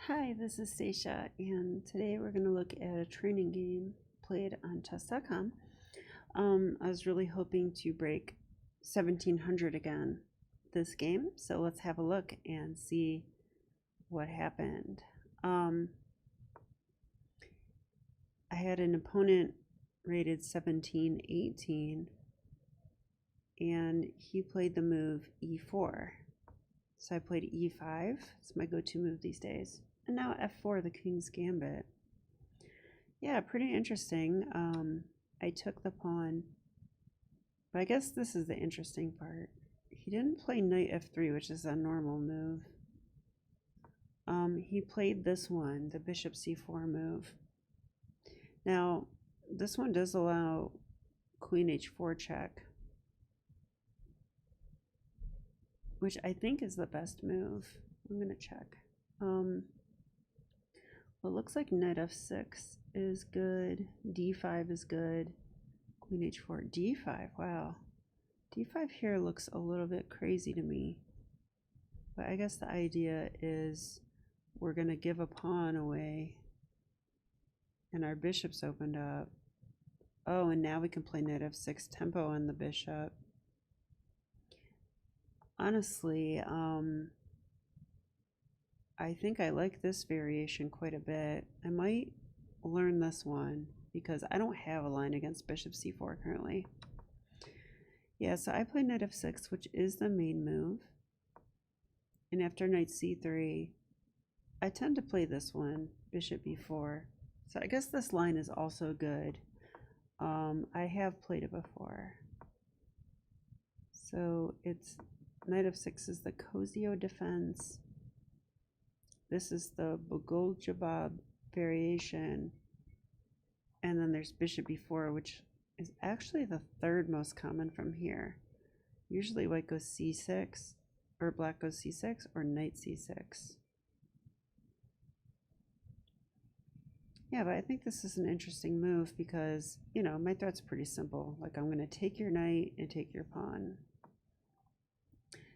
Hi, this is Stacia, and today we're going to look at a training game played on chess.com. I was really hoping to break 1700 again this game, so let's have a look and see what happened. I had an opponent rated 1718, and he played the move e4. So I played e5. It's my go-to move these days. And now f4, the king's gambit. Yeah, pretty interesting. I took the pawn. But I guess this is the interesting part. He didn't play knight f3, which is a normal move. He played this one, the bishop c4 move. Now, this one does allow queen h4 check, which I think is the best move. I'm going to check. Well, it looks like knight f6 is good. d5 is good. Queen h4, d5. Wow. d5 here looks a little bit crazy to me. But I guess the idea is we're going to give a pawn away. And our bishop's opened up. Oh, and now we can play knight f6 tempo on the bishop. Honestly, I think I like this variation quite a bit. I might learn this one because I don't have a line against bishop c4 currently. Yeah, so I play knight f6, which is the main move. And after knight c3, I tend to play this one, bishop b4. So I guess this line is also good. I have played it before. So it's knight f6 is the Kozio defense. This is the Bogoljubab variation. And then there's bishop b4, which is actually the third most common from here. Usually white goes c6, or black goes c6, or knight c6. Yeah, but I think this is an interesting move because, you know, my threat's pretty simple. Like, I'm going to take your knight and take your pawn.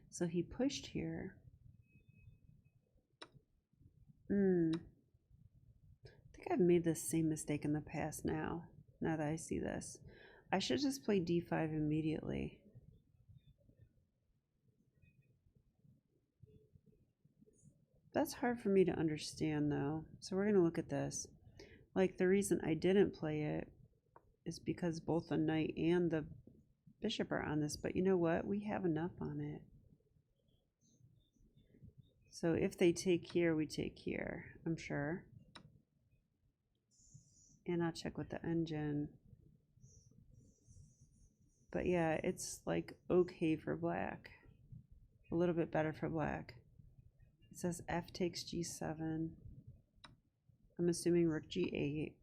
So he pushed here. I think I've made this same mistake in the past now that I see this. I should just play d5 immediately. That's hard for me to understand though. So we're going to look at this. Like, the reason I didn't play it is because both the knight and the bishop are on this, but you know what? We have enough on it. So if they take here, we take here, I'm sure. And I'll check with the engine. But yeah, it's like okay for black. A little bit better for black. It says f takes g7. I'm assuming rook g8.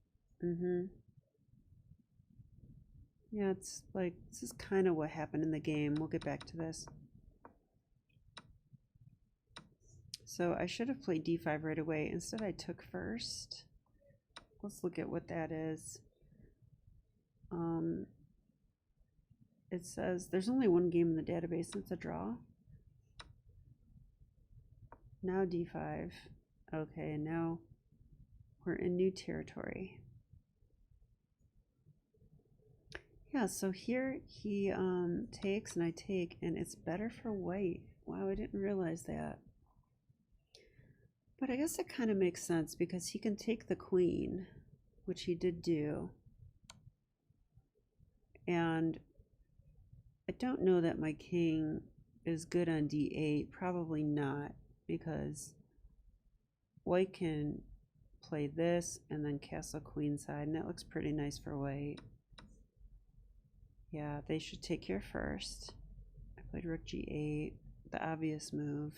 Yeah, it's like, this is kind of what happened in the game. We'll get back to this. So I should have played d5 right away. Instead, I took first. Let's look at what that is. It says there's only one game in the database. It's a draw. Now d5. Okay, and now we're in new territory. Yeah, so here he takes and I take, and it's better for white. Wow, I didn't realize that. But I guess it kind of makes sense because he can take the queen, which he did do. And I don't know that my king is good on d8. Probably not, because white can play this and then castle queenside, and that looks pretty nice for white. Yeah, they should take here first. I played rook g8, the obvious move.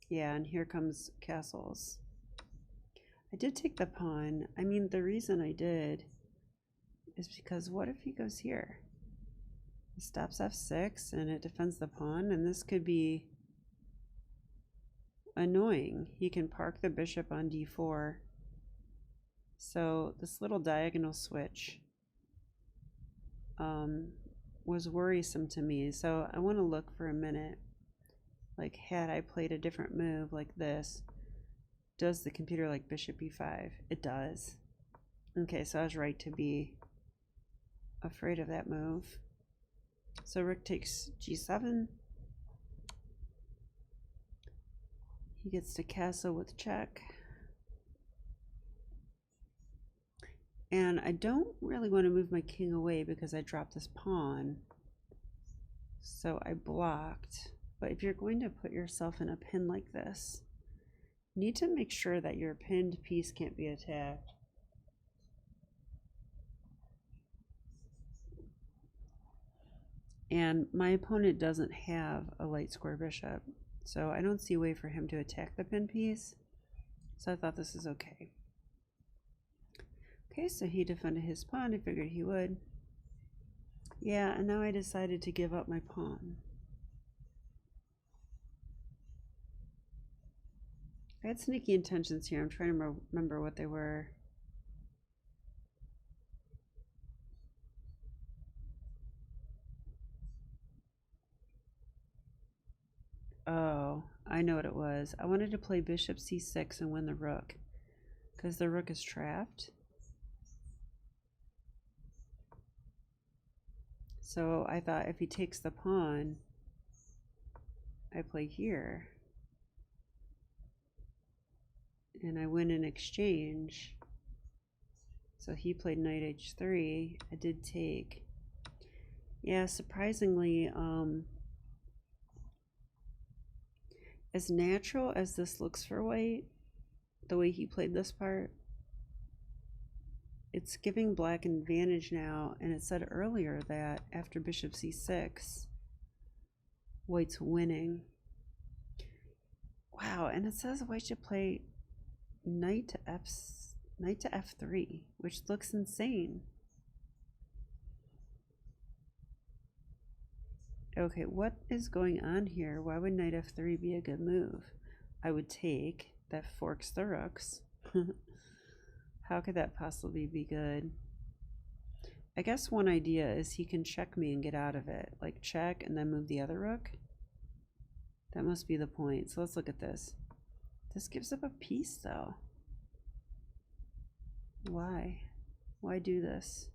Yeah, and here comes castles. I did take the pawn. I mean, the reason I did is because what if he goes here? He stops f6 and it defends the pawn, and this could be annoying. He can park the bishop on d4. So this little diagonal switch was worrisome to me. So I want to look for a minute, like, had I played a different move like this, Does the computer like bishop e5? It does. Okay, so I was right to be afraid of that move. So rook takes g7. He gets to castle with check. And I don't really want to move my king away because I dropped this pawn. So I blocked. But if you're going to put yourself in a pin like this, you need to make sure that your pinned piece can't be attacked. And my opponent doesn't have a light square bishop, so I don't see a way for him to attack the pin piece. So I thought this is okay. Okay, so he defended his pawn. I figured he would. Yeah, and now I decided to give up my pawn. I had sneaky intentions here. I'm trying to remember what they were. Oh, I know what it was. I wanted to play bishop c6 and win the rook because the rook is trapped. So I thought if he takes the pawn, I play here. And I win in exchange. So he played knight h3. I did take. Yeah, surprisingly, as natural as this looks for white, the way he played this part, it's giving black an advantage now. And it said earlier that after bishop c6, white's winning. Wow, and it says white should play knight to f3, which looks insane. Okay, what is going on here? Why would knight f3 be a good move? I would take. That forks the rooks. How could that possibly be good? I guess one idea is he can check me and get out of it. Like check and then move the other rook. That must be the point. So let's look at this. This gives up a piece though. Why? Why do this?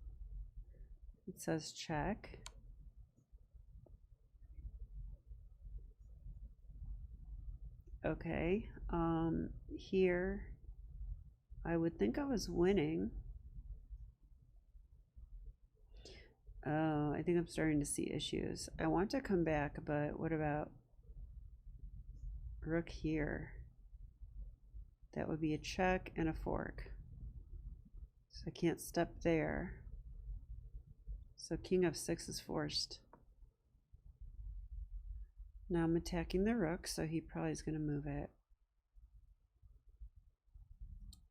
It says check. Okay, here I would think I was winning. Oh, I think I'm starting to see issues. I want to come back, but what about rook here? That would be a check and a fork. So I can't step there. So king f6 is forced. Now I'm attacking the rook, so he probably is going to move it.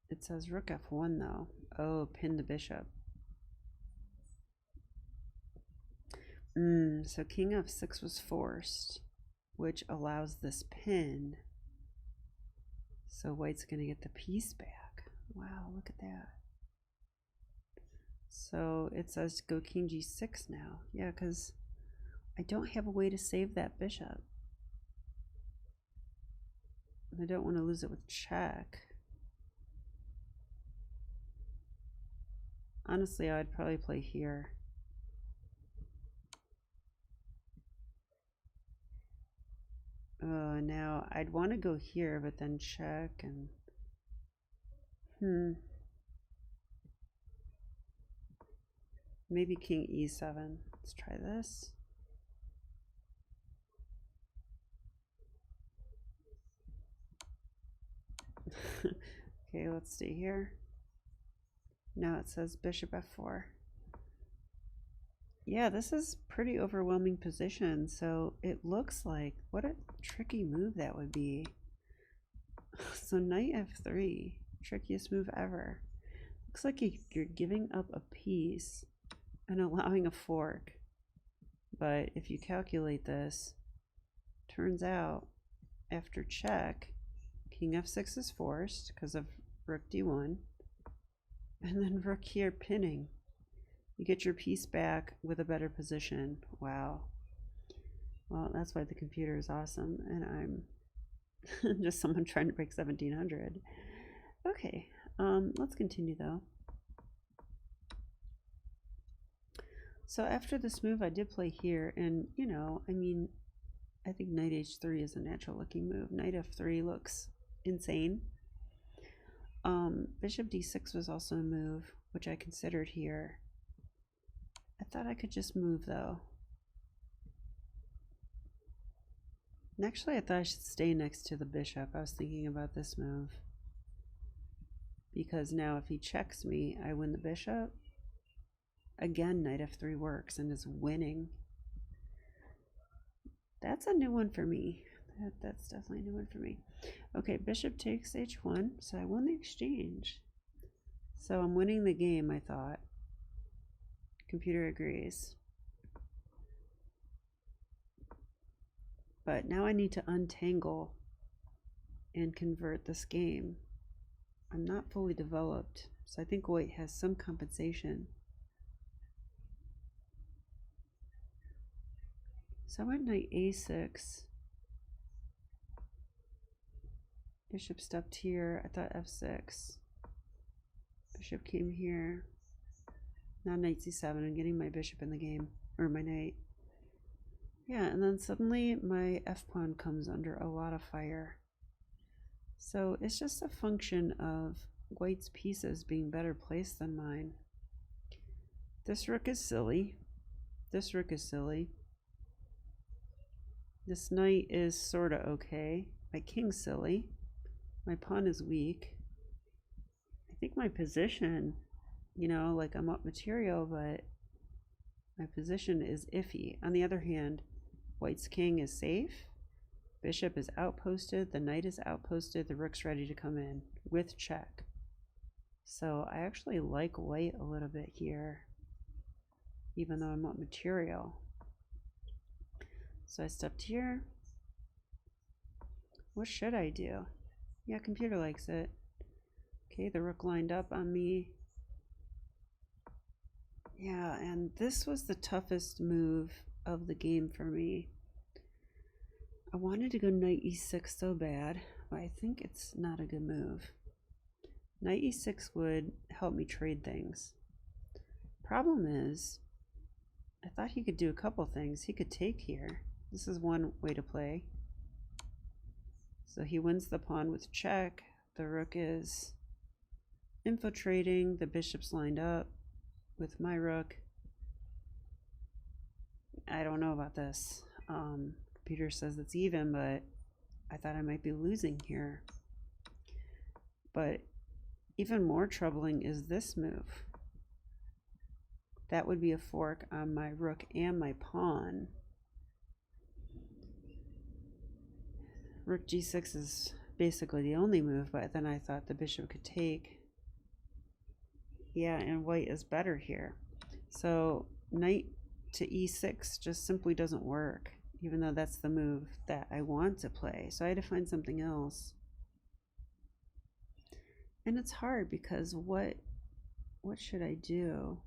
It says rook f1 though. Oh, pin the bishop. So king f6 was forced, which allows this pin. So white's going to get the piece back. Wow, look at that. So it says go king g6 now. Yeah, because I don't have a way to save that bishop. And I don't want to lose it with check. Honestly, I'd probably play here. Now I'd want to go here, but then check and maybe king e7. Let's try this. Okay, let's stay here. Now it says bishop f4. Yeah, this is pretty overwhelming position. So it looks like, what a tricky move that would be. So knight f3, trickiest move ever. Looks like you're giving up a piece and allowing a fork. But if you calculate this, turns out after check, king f6 is forced because of rook d1. And then rook here pinning. You get your piece back with a better position. Wow. Well, that's why the computer is awesome, and I'm Just someone trying to break 1700. Okay, let's continue though. So after this move, I did play here, and you know, I mean, I think knight h3 is a natural looking move. Knight f3 looks insane. Bishop d6 was also a move, which I considered here. I thought I could just move though. And actually, I thought I should stay next to the bishop. I was thinking about this move. Because now if he checks me, I win the bishop. Again, knight f3 works and is winning. That's a new one for me. That's definitely a new one for me. Okay, bishop takes h1, so I won the exchange. So I'm winning the game, I thought. Computer agrees. But now I need to untangle and convert this game. I'm not fully developed, so I think white has some compensation. So I went knight a6. Bishop stepped here. I thought f6. Bishop came here. Now knight c7. I'm getting my bishop in the game, or my knight. Yeah, and then suddenly my f-pawn comes under a lot of fire. So it's just a function of white's pieces being better placed than mine. This rook is silly. This rook is silly. This knight is sort of okay. My king's silly. My pawn is weak. I think my position, you know, like I'm up material, but my position is iffy. On the other hand, white's king is safe. Bishop is outposted. The knight is outposted. The rook's ready to come in with check. So I actually like white a little bit here, even though I'm up material. So I stepped here. What should I do? Yeah, computer likes it. Okay, the rook lined up on me. Yeah, and this was the toughest move of the game for me. I wanted to go knight e6 so bad, but I think it's not a good move. Knight e6 would help me trade things. Problem is, I thought he could do a couple things. He could take here. This is one way to play. So he wins the pawn with check. The rook is infiltrating. The bishop's lined up with my rook. I don't know about this. Peter says it's even, but I thought I might be losing here. But even more troubling is this move. That would be a fork on my rook and my pawn. Rook g6 is basically the only move, but then I thought the bishop could take. Yeah, and white is better here. So knight to e6 just simply doesn't work, even though that's the move that I want to play. So I had to find something else. And it's hard because what should I do?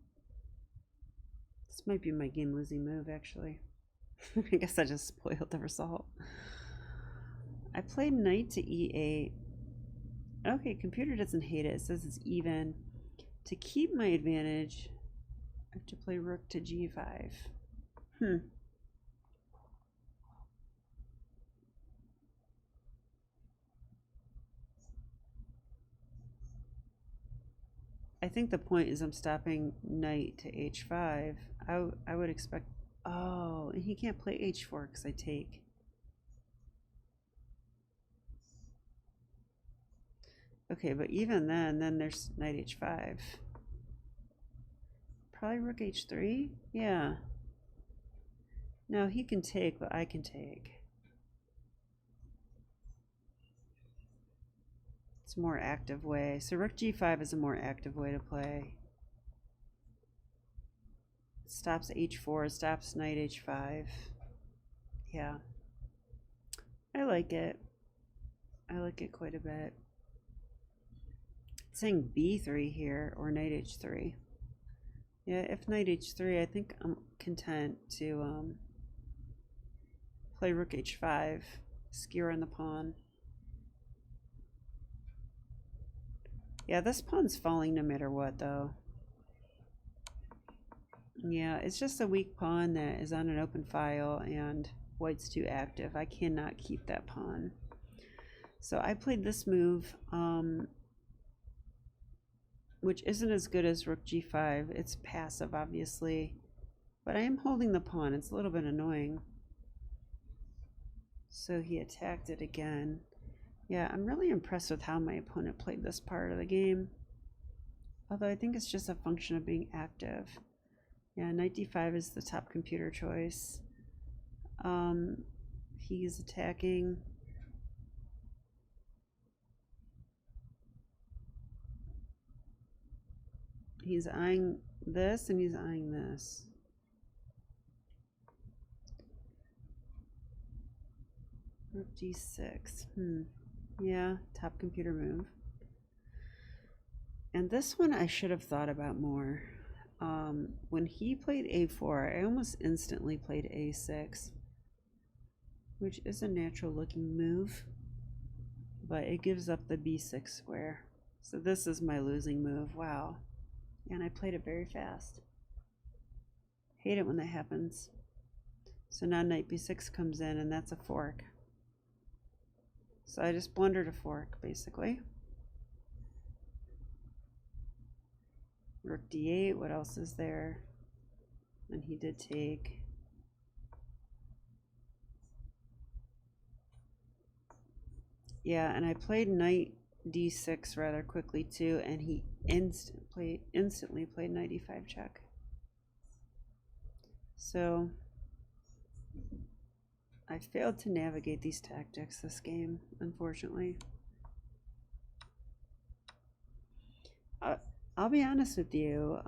This might be my game losing move, actually. I guess I just spoiled the result. I played knight to e8. Okay, computer doesn't hate it. It says it's even. To keep my advantage, I have to play rook to g5. I think the point is I'm stopping knight to h5. I would expect... Oh, and he can't play h4 because I take. Okay, but even then there's knight h5. Probably rook h3? Yeah. No, he can take, but I can take. It's a more active way. So rook g5 is a more active way to play. It stops h4, stops knight h5. Yeah. I like it. I like it quite a bit. It's saying b3 here, or knight h3. Yeah, if knight h3, I think I'm content to play rook h5, skewer on the pawn. Yeah, this pawn's falling no matter what, though. Yeah, it's just a weak pawn that is on an open file, and white's too active. I cannot keep that pawn. So I played this move, which isn't as good as rook g5. It's passive, obviously, but I am holding the pawn. It's a little bit annoying. So he attacked it again. Yeah, I'm really impressed with how my opponent played this part of the game. Although I think it's just a function of being active. Yeah, knight d5 is the top computer choice. He's attacking. He's eyeing this and he's eyeing this. Rook d6. Yeah, top computer move. And this one I should have thought about more. When he played a4, I almost instantly played a6, which is a natural looking move, but it gives up the b6 square. So this is my losing move. Wow. And I played it very fast. Hate it when that happens. So now knight b6 comes in, and that's a fork. So I just blundered a fork, basically. Rook d8, what else is there? And he did take. Yeah, and I played knight d6 rather quickly too, and he instantly played knight e5 check. So I failed to navigate these tactics this game, unfortunately. I'll be honest with you.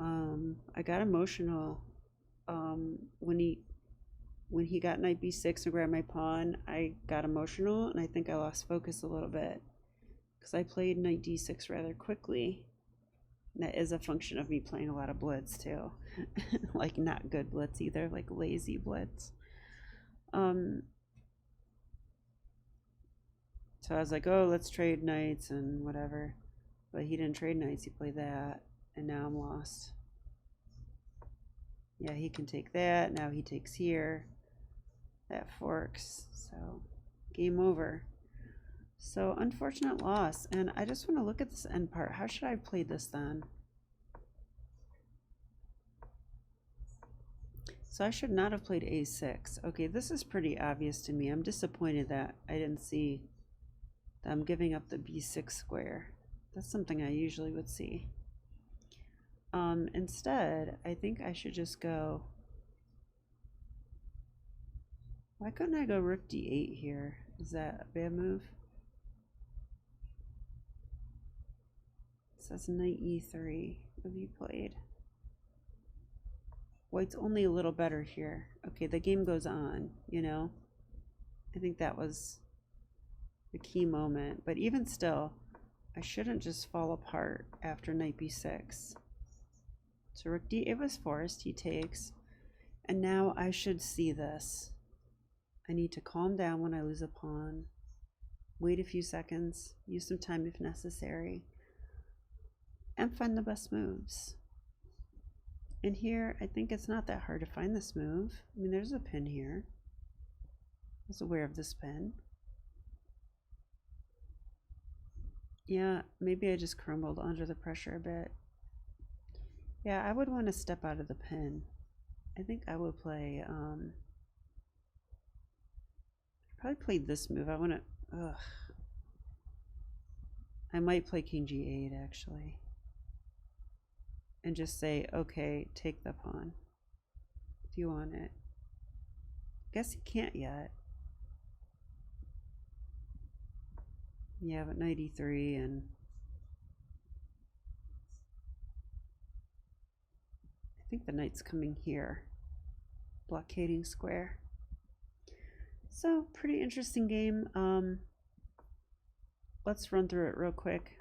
I got emotional when he got knight b6 and grabbed my pawn. I got emotional, and I think I lost focus a little bit because I played knight d6 rather quickly. That is a function of me playing a lot of blitz too. Like not good blitz either, like lazy blitz. So I was like, oh, let's trade knights and whatever. But he didn't trade knights, he played that, and now I'm lost. Yeah, he can take that, now he takes here. That forks, so game over. So unfortunate loss, and I just want to look at this end part. How should I have played this then? So I should not have played a6. Okay, this is pretty obvious to me. I'm disappointed that I didn't see that I'm giving up the b6 square. That's something I usually would see. Instead, I think I should just go. Why couldn't I go rook d8 here? Is that a bad move? It says knight e3. What have you played? White's only a little better here. Okay, the game goes on, you know? I think that was the key moment. But even still, I shouldn't just fall apart after knight b6. So rook d8 was forced, he takes. And now I should see this. I need to calm down when I lose a pawn. Wait a few seconds, use some time if necessary, and find the best moves. And here, I think it's not that hard to find this move. I mean, there's a pin here. I was aware of this pin. Yeah, maybe I just crumbled under the pressure a bit. Yeah, I would want to step out of the pin. I think I would play, probably play this move. I want to, I might play king g8 actually. And just say, okay, take the pawn if you want it. Guess he can't yet. Yeah, but knight e3, and I think the knight's coming here, blockading square. So pretty interesting game. Let's run through it real quick.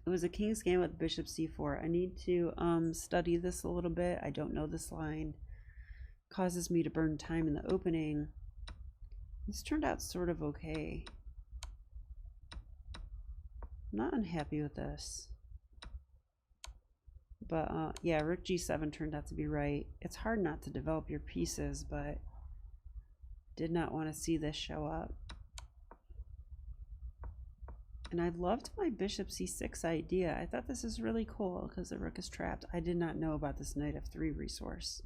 It was a king's game with bishop c4. I need to study this a little bit. I don't know this line. Causes me to burn time in the opening. This turned out sort of okay. I'm not unhappy with this. But yeah, rook g7 turned out to be right. It's hard not to develop your pieces, but did not want to see this show up. And I loved my bishop c6 idea. I thought this is really cool because the rook is trapped. I did not know about this knight f3 resource.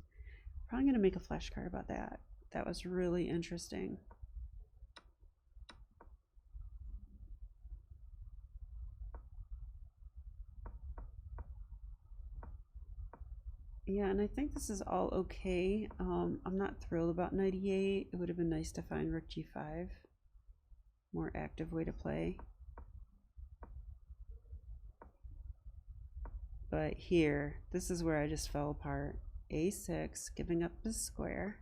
Probably going to make a flashcard about that. That was really interesting. Yeah, and I think this is all okay. I'm not thrilled about knight e8. It would have been nice to find rook g5. More active way to play. But here, this is where I just fell apart. a6, giving up the square.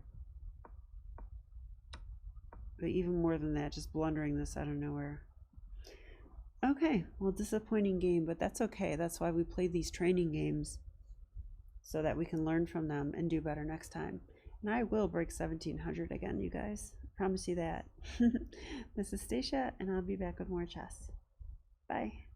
But even more than that, just blundering this out of nowhere. Okay, well, disappointing game, but that's okay. That's why we play these training games, so that we can learn from them and do better next time. And I will break 1700 again, you guys. I promise you that. This is Stacia, and I'll be back with more chess. Bye.